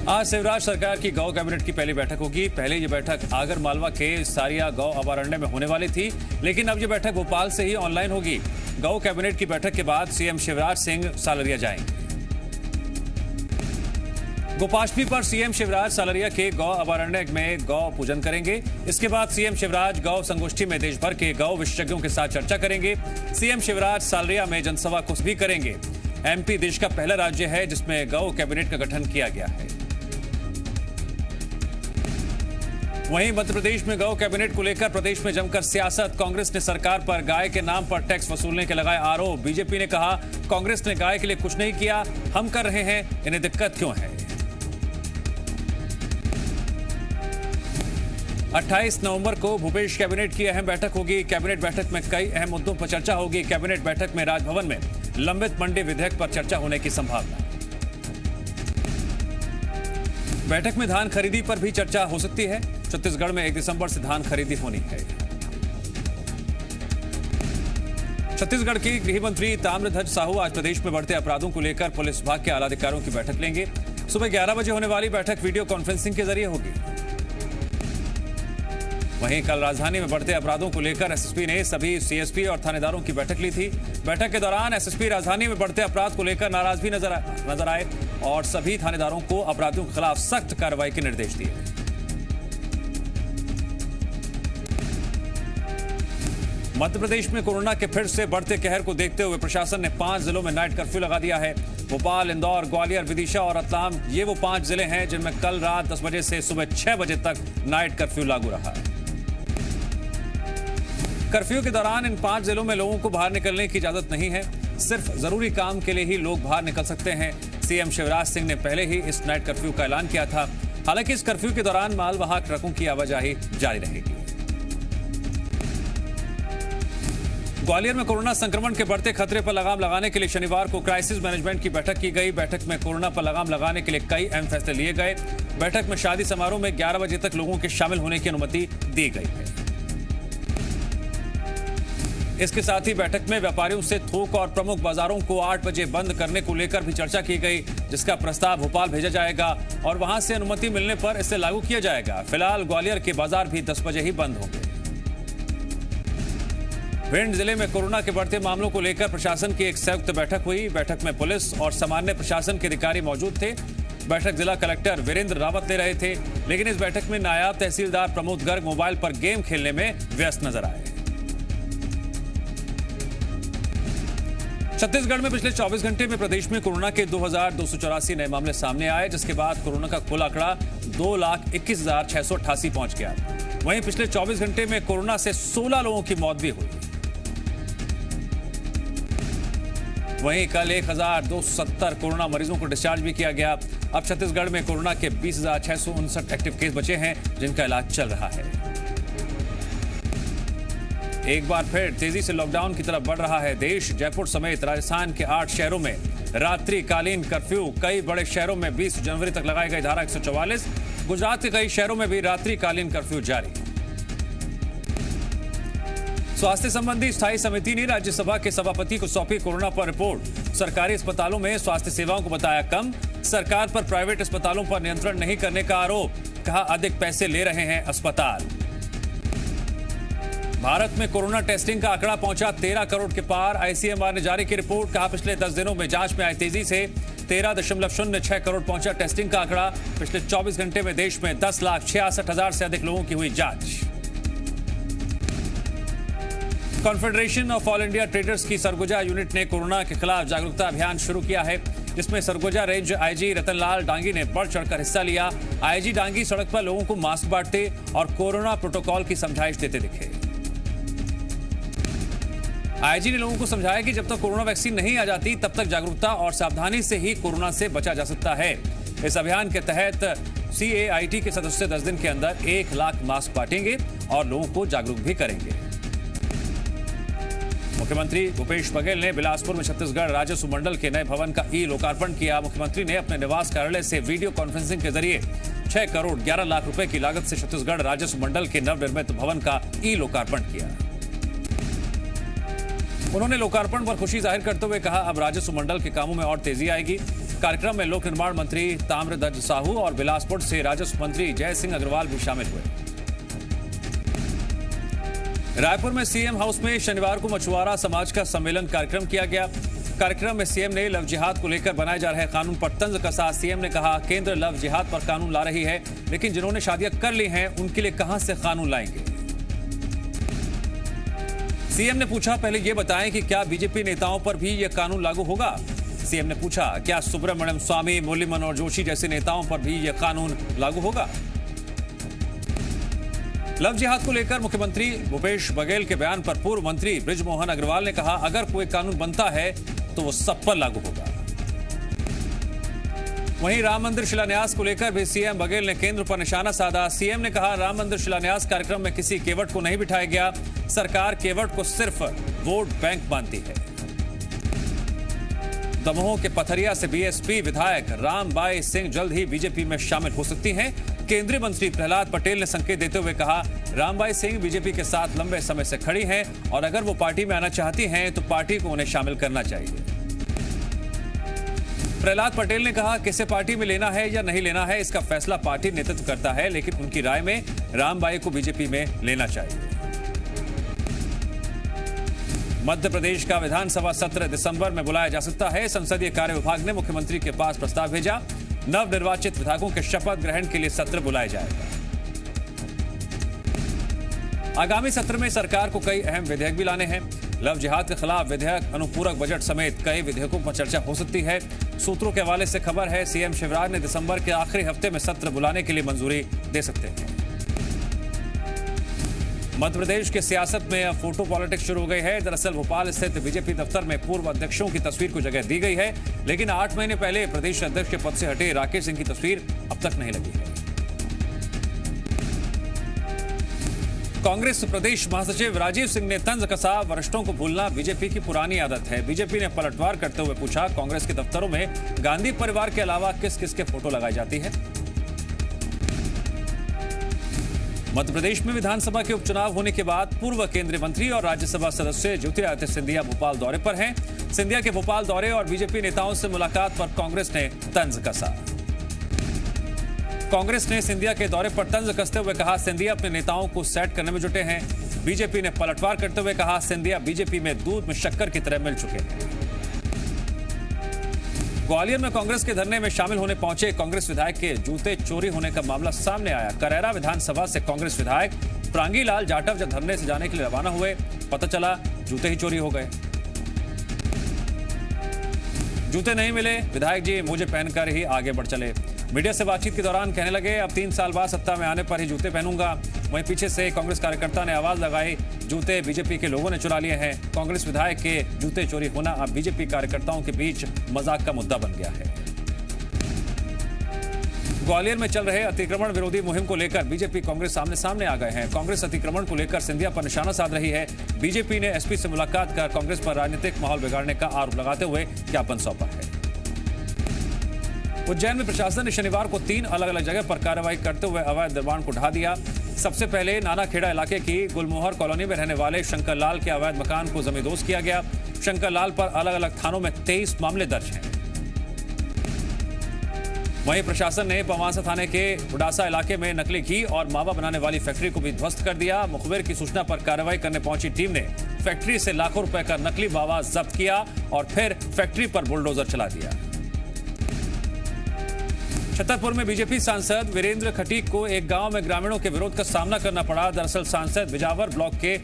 आज शिवराज सरकार की गौ कैबिनेट की पहली बैठक होगी। पहले ये बैठक आगर मालवा के सारिया गौ अभयारण्य में होने वाली थी, लेकिन अब ये बैठक भोपाल से ही ऑनलाइन होगी। गौ कैबिनेट की बैठक के बाद सीएम शिवराज सिंह सालरिया जाएंगे। गोपाष्टमी पर सीएम शिवराज सालरिया के गौ अभयारण्य में गौ पूजन करेंगे। इसके बाद सीएम शिवराज गौ संगोष्ठी में देश भर के गौ विशेषज्ञों के साथ चर्चा करेंगे। सीएम शिवराज सालरिया में जनसभा को भी करेंगे। एमपी देश का पहला राज्य है जिसमें गौ कैबिनेट का गठन किया गया है। वहीं मध्य प्रदेश में गौ कैबिनेट को लेकर प्रदेश में जमकर सियासत। कांग्रेस ने सरकार पर गाय के नाम पर टैक्स वसूलने के लगाए आरोप। बीजेपी ने कहा कांग्रेस ने गाय के लिए कुछ नहीं किया, हम कर रहे हैं, इन्हें दिक्कत क्यों है। 28 नवंबर को भूपेश कैबिनेट की अहम बैठक होगी। कैबिनेट बैठक में कई अहम मुद्दों पर चर्चा होगी। कैबिनेट बैठक में राजभवन में लंबित मंडी विधेयक पर चर्चा होने की संभावना। बैठक में धान खरीदी पर भी चर्चा हो सकती है। छत्तीसगढ़ में 1 दिसंबर से धान खरीदी होनी है। छत्तीसगढ़ की गृह मंत्री ताम्रध्वज साहू आज प्रदेश में बढ़ते अपराधों को लेकर पुलिस विभाग के आला अधिकारियों की बैठक लेंगे। सुबह 11 बजे होने वाली बैठक वीडियो कॉन्फ्रेंसिंग के जरिए होगी। वहीं कल राजधानी में बढ़ते अपराधों को लेकर एसएसपी ने सभी सीएसपी और थानेदारों की बैठक ली थी। बैठक के दौरान एसएसपी राजधानी में बढ़ते अपराध को लेकर नाराज भी नजर आए और सभी थानेदारों को अपराधियों के खिलाफ सख्त कार्रवाई के निर्देश दिए। मध्य प्रदेश में कोरोना के फिर से बढ़ते कहर को देखते हुए प्रशासन ने 5 जिलों में नाइट कर्फ्यू लगा दिया है। भोपाल, इंदौर, ग्वालियर, विदिशा और रतलाम ये वो 5 जिले हैं जिनमें कल रात 10 बजे से सुबह 6 बजे तक नाइट कर्फ्यू लागू रहा है। कर्फ्यू के दौरान इन 5 जिलों में लोगों को बाहर निकलने की इजाजत नहीं है। सिर्फ जरूरी काम के लिए ही लोग बाहर निकल सकते हैं। सीएम शिवराज सिंह ने पहले ही इस नाइट कर्फ्यू का ऐलान किया था। हालांकि इस कर्फ्यू के दौरान मालवाहक ट्रकों की आवाजाही जारी रहेगी। ग्वालियर में कोरोना संक्रमण के बढ़ते खतरे पर लगाम लगाने के लिए शनिवार को क्राइसिस मैनेजमेंट की बैठक की गई। बैठक में कोरोना पर लगाम लगाने के लिए कई अहम फैसले लिए गए। बैठक में शादी समारोह में 11 बजे तक लोगों के शामिल होने की अनुमति दी गई है। इसके साथ ही बैठक में व्यापारियों से थोक और प्रमुख बाजारों को 8 बजे बंद करने को लेकर भी चर्चा की गई, जिसका प्रस्ताव भोपाल भेजा जाएगा और वहां से अनुमति मिलने पर इसे लागू किया जाएगा। फिलहाल ग्वालियर के बाजार भी 10 बजे ही बंद होंगे। भिंड जिले में कोरोना के बढ़ते मामलों को लेकर प्रशासन की एक संयुक्त बैठक हुई। बैठक में पुलिस और सामान्य प्रशासन के अधिकारी मौजूद थे। बैठक जिला कलेक्टर वीरेंद्र रावत ले रहे थे, लेकिन इस बैठक में नायब तहसीलदार प्रमोद गर्ग मोबाइल पर गेम खेलने में व्यस्त नजर आए। छत्तीसगढ़ में पिछले 24 घंटे में प्रदेश में कोरोना के 2284 नए मामले सामने आए, जिसके बाद कोरोना का कुल आंकड़ा 2,21,688 पहुंच गया। वहीं पिछले 24 घंटे में कोरोना से 16 लोगों की मौत भी हुई। वहीं कल 1,270 कोरोना मरीजों को डिस्चार्ज भी किया गया। अब छत्तीसगढ़ में कोरोना के 20,659 एक्टिव केस बचे हैं जिनका इलाज चल रहा है। एक बार फिर तेजी से लॉकडाउन की तरफ बढ़ रहा है देश। जयपुर समेत राजस्थान के 8 शहरों में रात्रिकालीन कर्फ्यू। कई बड़े शहरों में 20 जनवरी तक लगाई गई धारा 144। गुजरात के कई शहरों में भी रात्रिकालीन कर्फ्यू जारी। स्वास्थ्य संबंधी स्थायी समिति ने राज्यसभा के सभापति को सौंपी कोरोना पर रिपोर्ट। सरकारी अस्पतालों में स्वास्थ्य सेवाओं को बताया कम। सरकार पर प्राइवेट अस्पतालों पर नियंत्रण नहीं करने का आरोप। कहा अधिक पैसे ले रहे हैं अस्पताल। भारत में कोरोना टेस्टिंग का आंकड़ा पहुंचा 13 करोड़ के पार। आईसीएमआर ने जारी की रिपोर्ट। कहा पिछले 10 दिनों में जांच में आई तेजी से 13.06 करोड़ पहुंचा टेस्टिंग का आंकड़ा। पिछले 24 घंटे में देश में 10,66,000 से अधिक लोगों की हुई जांच। Confederation of all India traders की सरगुजा यूनिट ने कोरोना के खिलाफ जागरूकता अभियान शुरू किया है, जिसमें सरगुजा रेंज आईजी रतनलाल डांगी ने बढ़ चढ़कर हिस्सा लिया। आईजी डांगी सड़क पर लोगों को मास्क बांटते और कोरोना प्रोटोकॉल की समझाइश देते दिखे। आईजी ने लोगों को समझाया कि जब तक कोरोना वैक्सीन नहीं आ जाती तब तक जागरूकता और सावधानी से ही कोरोना से बचा जा सकता है। इस अभियान के तहत CAIT के सदस्य 10 दिन के अंदर 1 लाख मास्क बांटेंगे और लोगों को जागरूक भी करेंगे। मुख्यमंत्री भूपेश बघेल ने बिलासपुर में छत्तीसगढ़ राजस्व मंडल के नए भवन का लोकार्पण किया। मुख्यमंत्री ने अपने निवास कार्यालय से वीडियो कॉन्फ्रेंसिंग के जरिए 6 करोड़ 11 लाख रुपए की लागत से छत्तीसगढ़ राजस्व मंडल के नवनिर्मित भवन का लोकार्पण किया। उन्होंने लोकार्पण पर खुशी जाहिर करते हुए कहा अब राजस्व मंडल के कामों में और तेजी आएगी। कार्यक्रम में लोक निर्माण मंत्री ताम्रध्वज साहू और बिलासपुर से राजस्व मंत्री जय सिंह अग्रवाल भी शामिल हुए। रायपुर में सीएम हाउस में शनिवार को मछुआरा समाज का सम्मेलन कार्यक्रम किया गया। कार्यक्रम में सीएम ने लव जिहाद को लेकर बनाए जा रहे कानून पर तंज कसा। सीएम ने कहा, केंद्र लव जिहाद पर कानून ला रही है, लेकिन जिन्होंने शादियां कर ली हैं उनके लिए कहां से कानून लाएंगे। सीएम ने पूछा, पहले यह बताएं कि क्या बीजेपी नेताओं पर भी यह कानून लागू होगा। सीएम ने पूछा, क्या सुब्रमण्यम स्वामी, मुरली मनोहर जोशी जैसे नेताओं पर भी यह कानून लागू होगा। लव जिहाद को लेकर मुख्यमंत्री भूपेश बघेल के बयान पर पूर्व मंत्री बृजमोहन अग्रवाल ने कहा, अगर कोई कानून बनता है तो वो सब पर लागू होगा। वहीं राम मंदिर शिलान्यास को लेकर भी सीएम बघेल ने केंद्र पर निशाना साधा। सीएम ने कहा, राम मंदिर शिलान्यास कार्यक्रम में किसी केवट को नहीं बिठाया गया। सरकार केवट को सिर्फ वोट बैंक मानती है। दमोह के पथरिया से बीएसपी विधायक रामबाई सिंह जल्द ही बीजेपी में शामिल हो सकती हैं। केंद्रीय मंत्री प्रहलाद पटेल ने संकेत देते हुए कहा, रामबाई सिंह बीजेपी के साथ लंबे समय से खड़ी हैं और अगर वो पार्टी में आना चाहती हैं तो पार्टी को उन्हें शामिल करना चाहिए। प्रहलाद पटेल ने कहा, किसे पार्टी में लेना है या नहीं लेना है इसका फैसला पार्टी नेतृत्व करता है, लेकिन उनकी राय में रामबाई को बीजेपी में लेना चाहिए। मध्य प्रदेश का विधानसभा सत्र दिसंबर में बुलाया जा सकता है। संसदीय कार्य विभाग ने मुख्यमंत्री के पास प्रस्ताव भेजा। नवनिर्वाचित विधायकों के शपथ ग्रहण के लिए सत्र बुलाया जाएगा। आगामी सत्र में सरकार को कई अहम विधेयक भी लाने हैं। लव जिहाद के खिलाफ विधेयक, अनुपूरक बजट समेत कई विधेयकों पर चर्चा हो सकती है। सूत्रों के हवाले से खबर है, सीएम शिवराज ने दिसंबर के आखिरी हफ्ते में सत्र बुलाने के लिए मंजूरी दे सकते हैं। मध्य प्रदेश के सियासत में अब फोटो पॉलिटिक्स शुरू हो गई है। दरअसल भोपाल स्थित बीजेपी दफ्तर में पूर्व अध्यक्षों की तस्वीर को जगह दी गई है, लेकिन 8 महीने पहले प्रदेश अध्यक्ष के पद से हटे राकेश सिंह की तस्वीर अब तक नहीं लगी है। कांग्रेस प्रदेश महासचिव राजीव सिंह ने तंज कसा, वरिष्ठों को भूलना बीजेपी की पुरानी आदत है। बीजेपी ने पलटवार करते हुए पूछा, कांग्रेस के दफ्तरों में गांधी परिवार के अलावा किस किस के फोटो लगाई जाती है। मध्य प्रदेश में विधानसभा के उपचुनाव होने के बाद पूर्व केंद्रीय मंत्री और राज्यसभा सदस्य ज्योतिरादित्य सिंधिया भोपाल दौरे पर हैं। सिंधिया के भोपाल दौरे और बीजेपी नेताओं से मुलाकात पर कांग्रेस ने तंज कसा। कांग्रेस ने सिंधिया के दौरे पर तंज कसते हुए कहा, सिंधिया अपने नेताओं को सेट करने में जुटे हैं। बीजेपी ने पलटवार करते हुए कहा, सिंधिया बीजेपी में दूध में शक्कर की तरह मिल चुके हैं। ग्वालियर में कांग्रेस के धरने में शामिल होने पहुंचे कांग्रेस विधायक के जूते चोरी होने का मामला सामने आया। करैरा विधानसभा से कांग्रेस विधायक प्रांगी लाल जाटव जब धरने से जाने के लिए रवाना हुए, पता चला जूते ही चोरी हो गए। जूते नहीं मिले, विधायक जी मुझे पहनकर ही आगे बढ़ चले। मीडिया से बातचीत के दौरान कहने लगे, अब 3 साल बाद सत्ता में आने पर ही जूते पहनूंगा। वहीं पीछे से कांग्रेस कार्यकर्ता ने आवाज लगाई, जूते बीजेपी के लोगों ने चुरा लिए हैं। कांग्रेस विधायक के जूते चोरी होना अब बीजेपी कार्यकर्ताओं के बीच मजाक का मुद्दा बन गया है। ग्वालियर में चल रहे अतिक्रमण विरोधी मुहिम को लेकर बीजेपी कांग्रेस सामने आ गए हैं। कांग्रेस अतिक्रमण को लेकर सिंधिया पर निशाना साध रही है। बीजेपी ने एसपी से मुलाकात कर कांग्रेस पर राजनीतिक माहौल बिगाड़ने का आरोप लगाते हुए ज्ञापन सौंपा है। उज्जैन में प्रशासन ने शनिवार को 3 अलग अलग जगह पर कार्रवाई करते हुए अवैध निर्माण को ढा दिया। सबसे पहले नानाखेड़ा इलाके की गुलमोहर कॉलोनी में रहने वाले शंकर लाल के अवैध मकान को जमींदोज किया गया। शंकर लाल पर अलग अलग थानों में 23 मामले दर्ज हैं। वहीं प्रशासन ने पवांसा थाने के उडासा इलाके में नकली घी और मावा बनाने वाली फैक्ट्री को भी ध्वस्त कर दिया। मुखबिर की सूचना पर कार्रवाई करने पहुंची टीम ने फैक्ट्री से लाखों रुपए का नकली मावा जब्त किया और फिर फैक्ट्री पर बुलडोजर चला दिया। छतरपुर में बीजेपी सांसद वीरेंद्र खटीक को एक गांव में ग्रामीणों के विरोध का सामना करना पड़ा। दरअसल सांसद बिजावर ब्लॉक के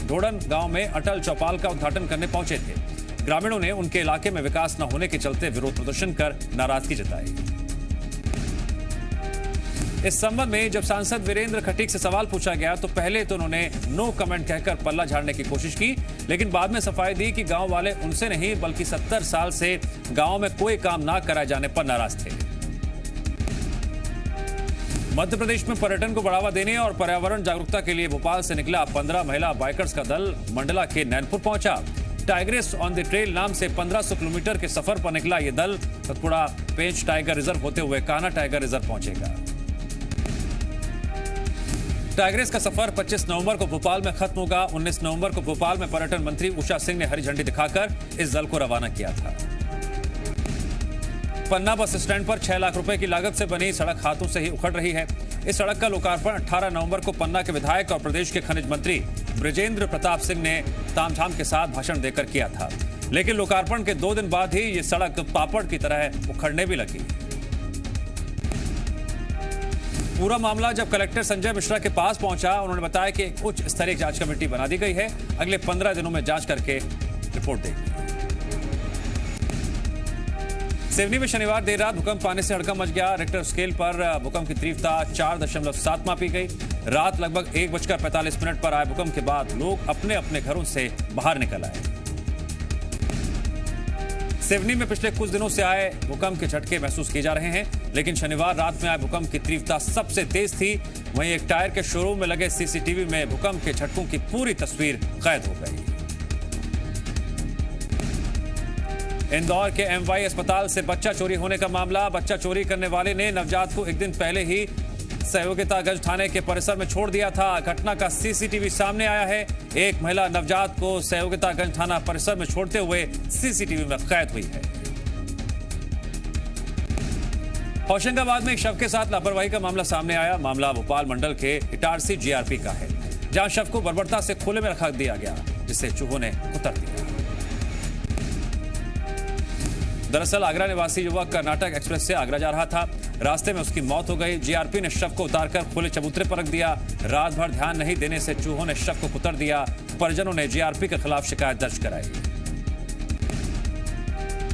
ढोड़न गांव में अटल चौपाल का उद्घाटन करने पहुंचे थे। ग्रामीणों ने उनके इलाके में विकास न होने के चलते विरोध प्रदर्शन कर नाराजगी जताई। इस संबंध में जब सांसद वीरेंद्र खटीक से सवाल पूछा गया तो पहले तो उन्होंने नो कमेंट कहकर पल्ला झाड़ने की कोशिश की, लेकिन बाद में सफाई दी कि गांव वाले उनसे नहीं बल्कि 70 साल से गांव में कोई काम ना कराए जाने पर नाराज थे। मध्य प्रदेश में पर्यटन को बढ़ावा देने और पर्यावरण जागरूकता के लिए भोपाल से निकला 15 महिला बाइकर्स का दल मंडला के नैनपुर पहुंचा। टाइग्रेस ऑन द ट्रेल नाम से 1500 किलोमीटर के सफर पर निकला ये दल सतपुड़ा पेंच टाइगर रिजर्व होते हुए कान्हा टाइगर रिजर्व पहुंचेगा। टाइग्रेस का सफर 25 नवंबर को भोपाल में खत्म होगा। 19 नवंबर को भोपाल में पर्यटन मंत्री उषा सिंह ने हरी झंडी दिखाकर इस दल को रवाना किया था। पन्ना बस स्टैंड पर 6 लाख रुपए की लागत से बनी सड़क हाथों से ही उखड़ रही है। इस सड़क का लोकार्पण 18 नवंबर को पन्ना के विधायक और प्रदेश के खनिज मंत्री बृजेंद्र प्रताप सिंह ने तामझाम के साथ भाषण देकर किया था, लेकिन लोकार्पण के 2 दिन बाद ही ये सड़क पापड़ की तरह उखड़ने भी लगी। पूरा मामला जब कलेक्टर संजय मिश्रा के पास पहुंचा, उन्होंने बताया कि एक उच्च स्तरीय जांच कमेटी बना दी गई है, अगले 15 दिनों में जांच करके रिपोर्ट देगी। सिवनी में शनिवार देर रात भूकंप आने से हड़कंप मच गया। रिक्टर स्केल पर भूकंप की तीव्रता 4.7 मापी गई। रात लगभग 1:45 पर आए भूकंप के बाद लोग अपने अपने घरों से बाहर निकल आए। सिवनी में पिछले कुछ दिनों से आए भूकंप के झटके महसूस किए जा रहे हैं, लेकिन शनिवार रात में आए भूकंप की तीव्रता सबसे तेज थी। वहीं एक टायर के शोरूम में लगे सीसीटीवी में भूकंप के झटकों की पूरी तस्वीर कैद हो गई। इंदौर के एमवाई अस्पताल से बच्चा चोरी होने का मामला। बच्चा चोरी करने वाले ने नवजात को एक दिन पहले ही सहयोगितागंज थाने के परिसर में छोड़ दिया था। घटना का सीसीटीवी सामने आया है। एक महिला नवजात को सहयोगितागंज थाना परिसर में छोड़ते हुए सीसीटीवी में कैद हुई है। होशंगाबाद में एक शव के साथ लापरवाही का मामला सामने आया। मामला भोपाल मंडल के इटारसी जीआरपी का है, जहां शव को बर्बरता से खुले में रखा दिया गया, जिसे चूहों ने कुतर दिया। दरअसल आगरा निवासी युवक कर्नाटक एक्सप्रेस से आगरा जा रहा था। रास्ते में उसकी मौत हो गई। जीआरपी ने शव को उतारकर खुले चबूतरे पर रख दिया। रात भर ध्यान नहीं देने से चूहों ने शव को कुतर दिया। परिजनों ने जीआरपी के खिलाफ शिकायत दर्ज कराई।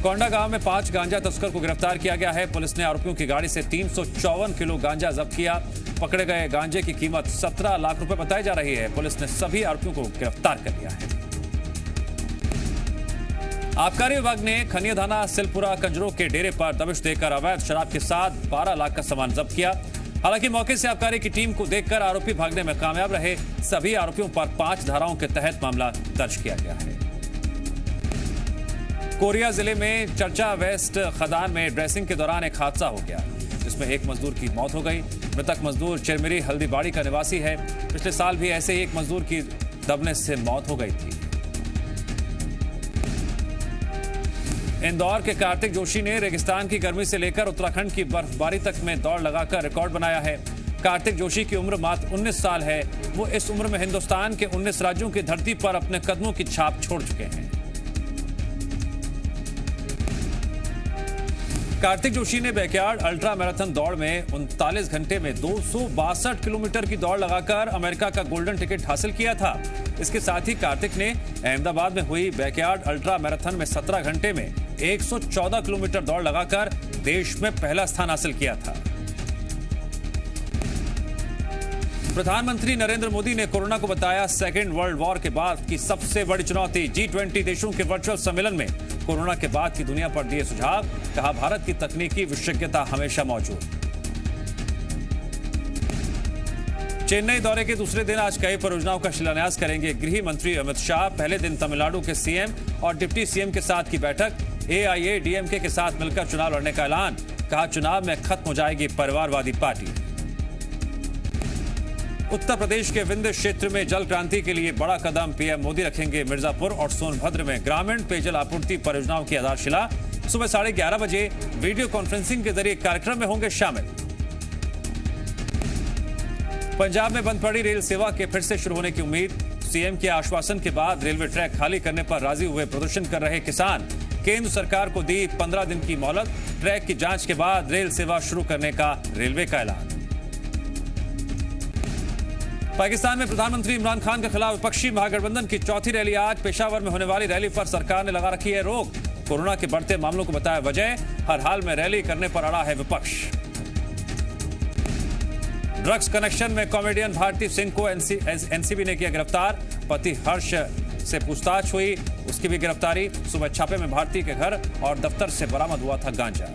कोंडा गांव में 5 गांजा तस्कर को गिरफ्तार किया गया है। पुलिस ने आरोपियों की गाड़ी से 354 किलो गांजा जब्त किया। पकड़े गए गांजे की कीमत 17 लाख रुपए बताई जा रही है। पुलिस ने सभी आरोपियों को गिरफ्तार कर लिया है। आबकारी विभाग ने खनिया थाना सिलपुरा कंजरों के डेरे पर दबिश देकर अवैध शराब के साथ 12 लाख का सामान जब्त किया। हालांकि मौके से आबकारी की टीम को देखकर आरोपी भागने में कामयाब रहे। सभी आरोपियों पर 5 धाराओं के तहत मामला दर्ज किया गया है। कोरिया जिले में चर्चा वेस्ट खदान में ड्रेसिंग के दौरान एक हादसा हो गया, जिसमें एक मजदूर की मौत हो गई। मृतक मजदूर चिरमिरी हल्दीबाड़ी का निवासी है। पिछले साल भी ऐसे ही एक मजदूर की दबने से मौत हो गई थी। इंदौर के कार्तिक जोशी ने रेगिस्तान की गर्मी से लेकर उत्तराखंड की बर्फबारी तक में दौड़ लगाकर रिकॉर्ड बनाया है। कार्तिक जोशी की उम्र मात्र 19 साल है। वो इस उम्र में हिंदुस्तान के 19 राज्यों की धरती पर अपने कदमों की छाप छोड़ चुके हैं। कार्तिक जोशी ने बैकयार्ड अल्ट्रा मैराथन दौड़ में 39 घंटे में 262 किलोमीटर की दौड़ लगाकर अमेरिका का गोल्डन टिकट हासिल किया था। इसके साथ ही कार्तिक ने अहमदाबाद में हुई बैकयार्ड अल्ट्रा मैराथन में 17 घंटे में 114 किलोमीटर दौड़ लगाकर देश में पहला स्थान हासिल किया था। प्रधानमंत्री नरेंद्र मोदी ने कोरोना को बताया सेकेंड वर्ल्ड वॉर के बाद की सबसे बड़ी चुनौती। G20 देशों के वर्चुअल सम्मेलन में कोरोना के बाद की दुनिया पर दिए सुझाव। कहा, भारत की तकनीकी विशेषज्ञता हमेशा मौजूद। चेन्नई दौरे के दूसरे दिन आज कई परियोजनाओं का शिलान्यास करेंगे गृह मंत्री अमित शाह। पहले दिन तमिलनाडु के सीएम और डिप्टी सीएम के साथ की बैठक। AIADMK के साथ मिलकर चुनाव लड़ने का ऐलान। कहा, चुनाव में खत्म हो जाएगी परिवारवादी पार्टी। उत्तर प्रदेश के विंध्य क्षेत्र में जल क्रांति के लिए बड़ा कदम। पीएम मोदी रखेंगे मिर्जापुर और सोनभद्र में ग्रामीण पेयजल आपूर्ति परियोजनाओं की आधारशिला। सुबह 11:30 बजे वीडियो कॉन्फ्रेंसिंग के जरिए कार्यक्रम में होंगे शामिल। पंजाब में बंद पड़ी रेल सेवा के फिर से शुरू होने की उम्मीद। सीएम के आश्वासन के बाद रेलवे ट्रैक खाली करने पर राजी हुए प्रदर्शन कर रहे किसान। केंद्र सरकार को दी 15 दिन की मोहलत। ट्रैक की जांच के बाद रेल सेवा शुरू करने का रेलवे का ऐलान। पाकिस्तान में प्रधानमंत्री इमरान खान के खिलाफ विपक्षी महागठबंधन की चौथी रैली आज। पेशावर में होने वाली रैली पर सरकार ने लगा रखी है रोक। कोरोना के बढ़ते मामलों को बताया वजह। हर हाल में रैली करने पर अड़ा है विपक्ष। ड्रग्स कनेक्शन में कॉमेडियन भारती सिंह को एनसीबी ने किया गिरफ्तार। पति हर्ष से पूछताछ हुई, उसकी भी गिरफ्तारी। सुबह छापे में भारती के घर और दफ्तर से बरामद हुआ था गांजा।